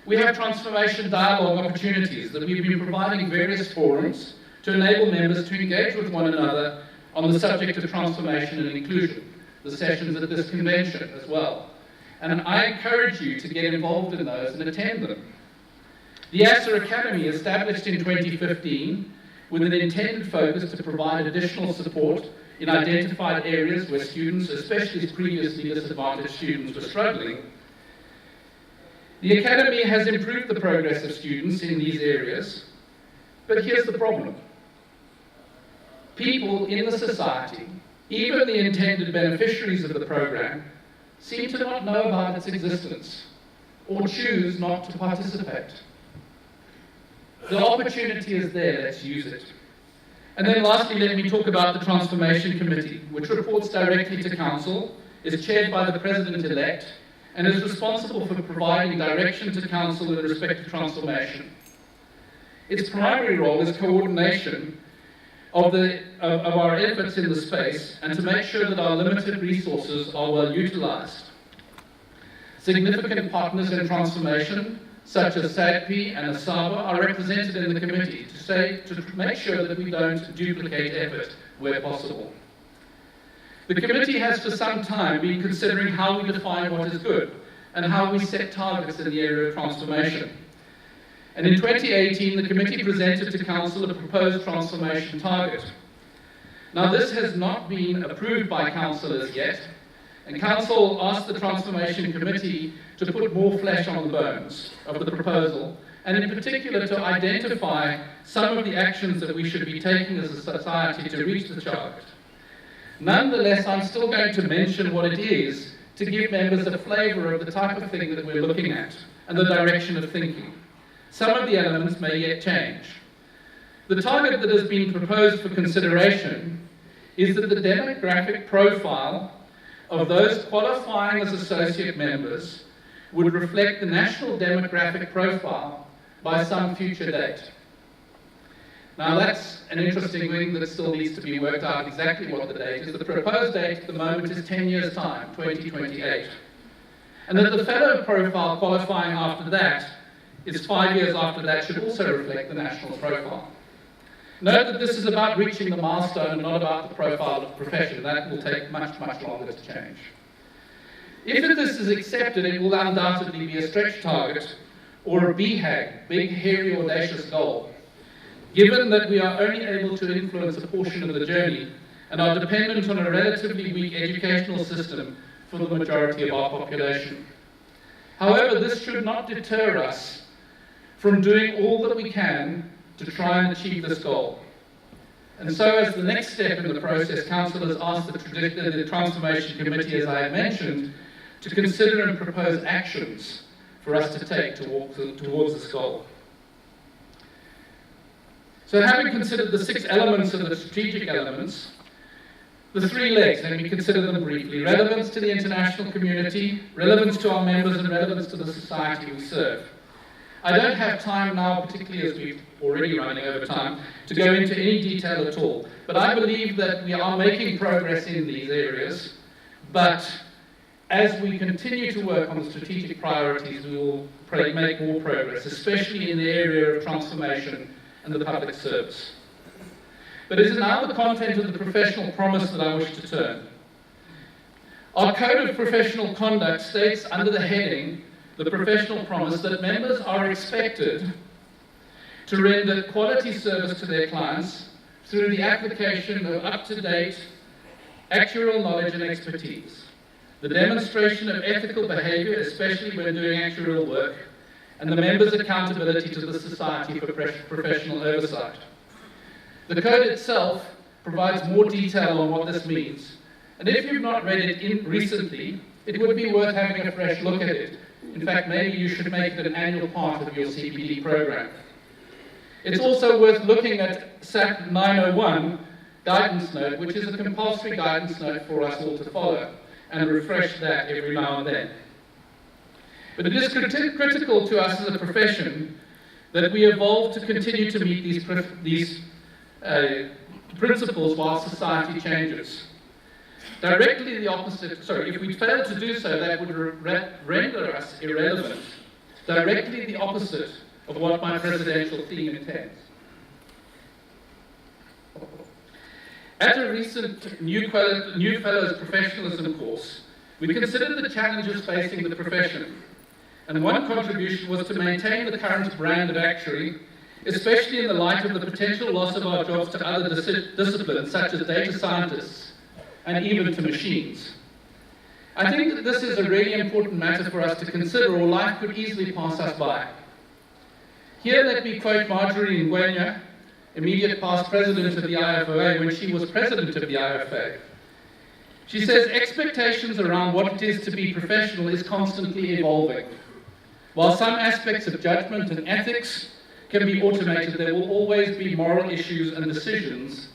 We have transformation dialogue opportunities that we've been providing various forums to enable members to engage with one another on the subject of transformation and inclusion, the sessions at this convention as well. And I encourage you to get involved in those and attend them. The ASSA Academy, established in 2015 with an intended focus to provide additional support in identified areas where students, especially previously disadvantaged students, were struggling. The Academy has improved the progress of students in these areas, but here's the problem. People in the society, even the intended beneficiaries of the program, seem to not know about its existence or choose not to participate. The opportunity is there, let's use it. And then lastly, let me talk about the Transformation Committee, which reports directly to Council, is chaired by the President-elect, and is responsible for providing direction to Council in respect to transformation. Its primary role is coordination of our efforts in the space and to make sure that our limited resources are well utilized. Significant partners in transformation, such as SADP and ASABA, are represented in the committee to make sure that we don't duplicate effort where possible. The committee has for some time been considering how we define what is good and how we set targets in the area of transformation. And in 2018, the committee presented to Council a proposed transformation target. Now, this has not been approved by Council as yet, and Council asked the Transformation Committee to put more flesh on the bones of the proposal, and in particular to identify some of the actions that we should be taking as a society to reach the target. Nonetheless, I'm still going to mention what it is to give members a flavour of the type of thing that we're looking at and the direction of thinking. Some of the elements may yet change. The target that has been proposed for consideration is that the demographic profile of those qualifying as associate members would reflect the national demographic profile by some future date. Now that's an interesting thing that still needs to be worked out exactly what the date is. The proposed date at the moment is 10 years' time, 2028. And that the fellow profile qualifying after that is 5 years after that should also reflect the national profile. Note that this is about reaching the milestone and not about the profile of the profession. That will take much, much longer to change. If this is accepted, it will undoubtedly be a stretch target or a BHAG, big, hairy, audacious goal, given that we are only able to influence a portion of the journey and are dependent on a relatively weak educational system for the majority of our population. However, this should not deter us from doing all that we can to try and achieve this goal. And so as the next step in the process, Council has asked the Transformation Committee, as I have mentioned, to consider and propose actions for us to take towards this goal. So having considered the 6 elements of the strategic elements, the 3 legs, let me consider them briefly. Relevance to the international community, relevance to our members, and relevance to the society we serve. I don't have time now, particularly as we're already running over time, to go into any detail at all. But I believe that we are making progress in these areas, but as we continue to work on the strategic priorities, we will make more progress, especially in the area of transformation and the public service. But it is now the content of the professional promise that I wish to turn. Our Code of Professional Conduct states under the heading, the professional promise, that members are expected to render quality service to their clients through the application of up-to-date actuarial knowledge and expertise, the demonstration of ethical behaviour, especially when doing actuarial work, and the members' accountability to the Society for Professional Oversight. The Code itself provides more detail on what this means, and if you've not read it recently, it would be worth having a fresh look at it. In fact, maybe you should make it an annual part of your CPD program. It's also worth looking at SAP 901 guidance note, which is a compulsory guidance note for us all to follow, and refresh that every now and then. But it is critical to us as a profession that we evolve to continue to meet these principles while society changes. Directly the opposite, if we fail to do so, that would render us irrelevant. Directly the opposite of what my presidential theme intends. At a recent New Fellows Professionalism course, we considered the challenges facing the profession, and one contribution was to maintain the current brand of actuary, especially in the light of the potential loss of our jobs to other disciplines, such as data scientists, and even to machines. I think that this is a really important matter for us to consider, or life could easily pass us by. Here let me quote Marjorie Ngwenya, immediate past president of the IFOA, when she was president of the IFA. She says, expectations around what it is to be professional is constantly evolving. While some aspects of judgment and ethics can be automated, there will always be moral issues and decisions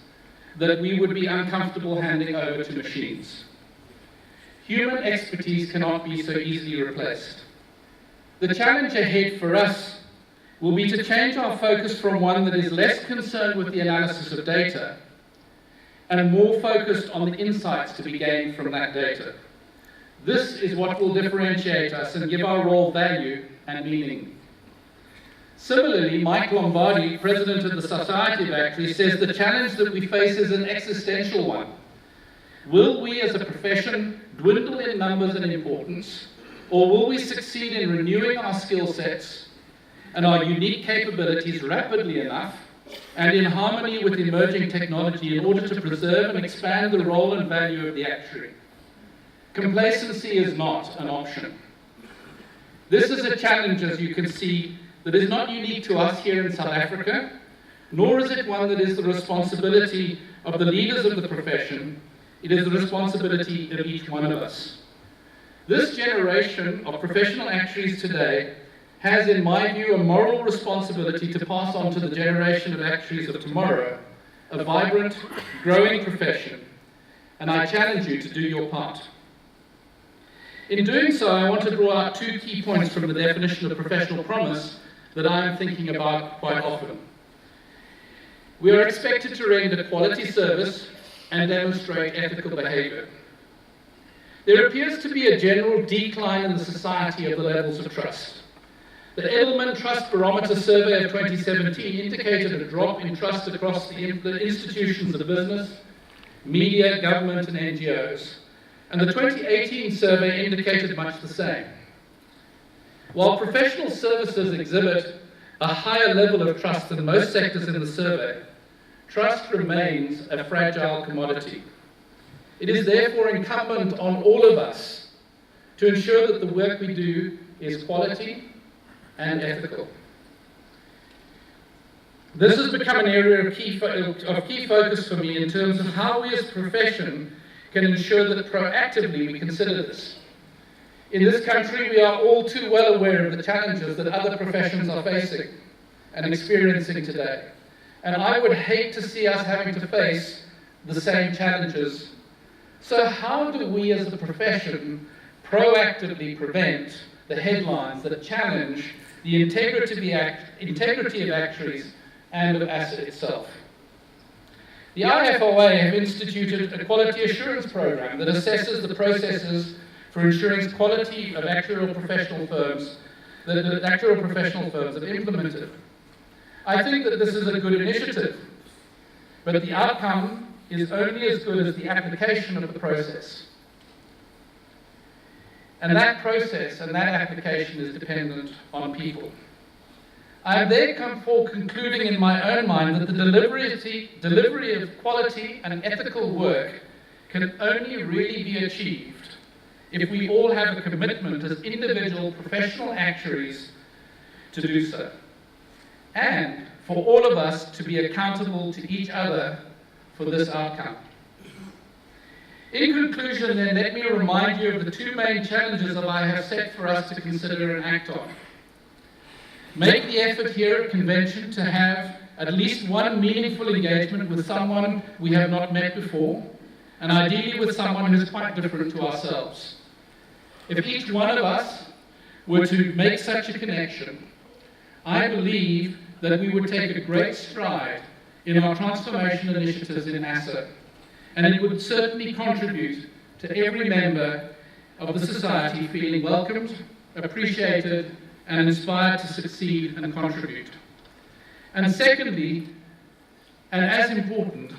that we would be uncomfortable handing over to machines. Human expertise cannot be so easily replaced. The challenge ahead for us will be to change our focus from one that is less concerned with the analysis of data and more focused on the insights to be gained from that data. This is what will differentiate us and give our role value and meaning. Similarly, Mike Lombardi, president of the Society of Actuaries, says the challenge that we face is an existential one. Will we as a profession dwindle in numbers and importance, or will we succeed in renewing our skill sets and our unique capabilities rapidly enough and in harmony with emerging technology in order to preserve and expand the role and value of the actuary? Complacency is not an option. This is a challenge, as you can see, that is not unique to us here in South Africa, nor is it one that is the responsibility of the leaders of the profession. It is the responsibility of each one of us. This generation of professional actuaries today has, in my view, a moral responsibility to pass on to the generation of actuaries of tomorrow a vibrant, growing profession, and I challenge you to do your part. In doing so, I want to draw out two key points from the definition of professional promise that I am thinking about quite often. We are expected to render quality service and demonstrate ethical behaviour. There appears to be a general decline in the society of the levels of trust. The Edelman Trust Barometer Survey of 2017 indicated a drop in trust across the institutions of business, media, government and NGOs. And the 2018 survey indicated much the same. While professional services exhibit a higher level of trust than most sectors in the survey, trust remains a fragile commodity. It is therefore incumbent on all of us to ensure that the work we do is quality and ethical. This has become an area of key focus for me in terms of how we as a profession can ensure that proactively we consider this. In this country, we are all too well aware of the challenges that other professions are facing and experiencing today. And I would hate to see us having to face the same challenges. So how do we as a profession proactively prevent the headlines that challenge the integrity of actuaries and of ASSA itself? The IFOA have instituted a quality assurance program that assesses the processes for ensuring quality of actuarial professional firms that actuarial professional firms have implemented. I think that this is a good initiative, but the outcome is only as good as the application of the process. And that process and that application is dependent on people. I have therefore concluding in my own mind that the delivery of quality and ethical work can only really be achieved if we all have a commitment as individual professional actuaries to do so, and for all of us to be accountable to each other for this outcome. In conclusion, then, let me remind you of the two main challenges that I have set for us to consider and act on. Make the effort here at convention to have at least one meaningful engagement with someone we have not met before, and ideally with someone who is quite different to ourselves. If each one of us were to make such a connection, I believe that we would take a great stride in our transformation initiatives in ASSA, and it would certainly contribute to every member of the society feeling welcomed, appreciated, and inspired to succeed and contribute. And secondly, and as important,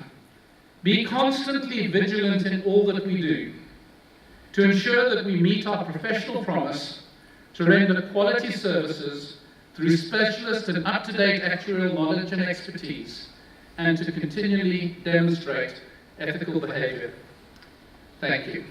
be constantly vigilant in all that we do, to ensure that we meet our professional promise to render quality services through specialist and up-to-date actuarial knowledge and expertise, and to continually demonstrate ethical behavior. Thank you.